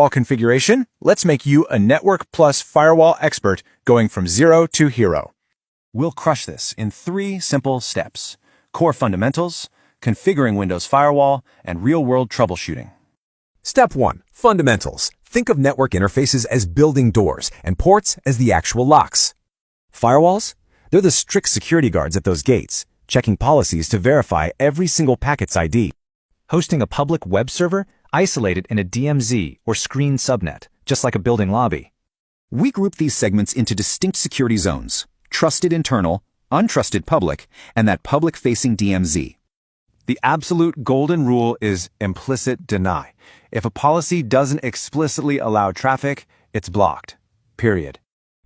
firewall configuration, let's make you a Network Plus firewall expert going from zero to hero. We'll crush this in 3 simple steps: core fundamentals, configuring Windows Firewall, and real-world troubleshooting. Step 1. Fundamentals. Think of network interfaces as building doors and ports as the actual locks. Firewalls? They're the strict security guards at those gates, checking policies to verify every single packet's ID. Hosting a public web server isolated in a DMZ or screen subnet, just like a building lobby. We group these segments into distinct security zones: trusted internal, untrusted public, and that public-facing DMZ. The absolute golden rule is implicit deny. If a policy doesn't explicitly allow traffic, it's blocked. Period.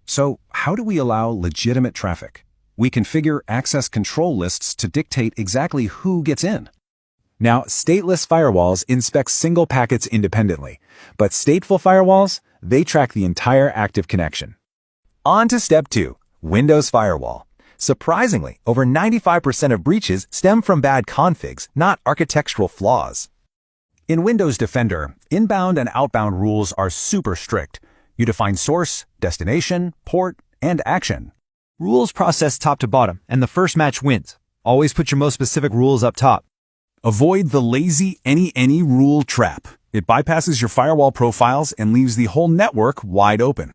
So, how do we allow legitimate traffic? We configure access control lists to dictate exactly who gets in. Now, stateless firewalls inspect single packets independently, but stateful firewalls, they track the entire active connection. On to step 2, Windows Firewall. Surprisingly, over 95% of breaches stem from bad configs, not architectural flaws. In Windows Defender, inbound and outbound rules are super strict. You define source, destination, port, and action. Rules process top to bottom, and the first match wins. Always put your most specific rules up top. Avoid the lazy any rule trap. It bypasses your firewall profiles and leaves the whole network wide open.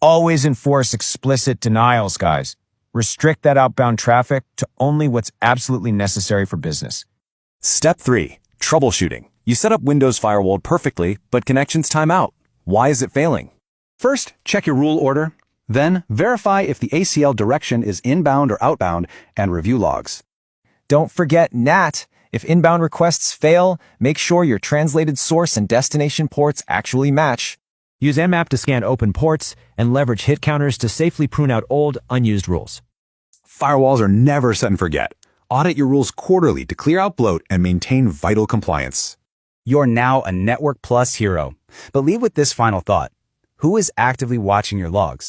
Always enforce explicit denials, guys. Restrict that outbound traffic to only what's absolutely necessary for business. Step 3. Troubleshooting. You set up Windows Firewall perfectly, but connections time out. Why is it failing? First, check your rule order. Then, verify if the ACL direction is inbound or outbound and review logs. Don't forget NAT. If inbound requests fail, make sure your translated source and destination ports actually match. Use Nmap to scan open ports and leverage hit counters to safely prune out old, unused rules. Firewalls are never set and forget. Audit your rules quarterly to clear out bloat and maintain vital compliance. You're now a Network Plus hero. But leave with this final thought. Who is actively watching your logs?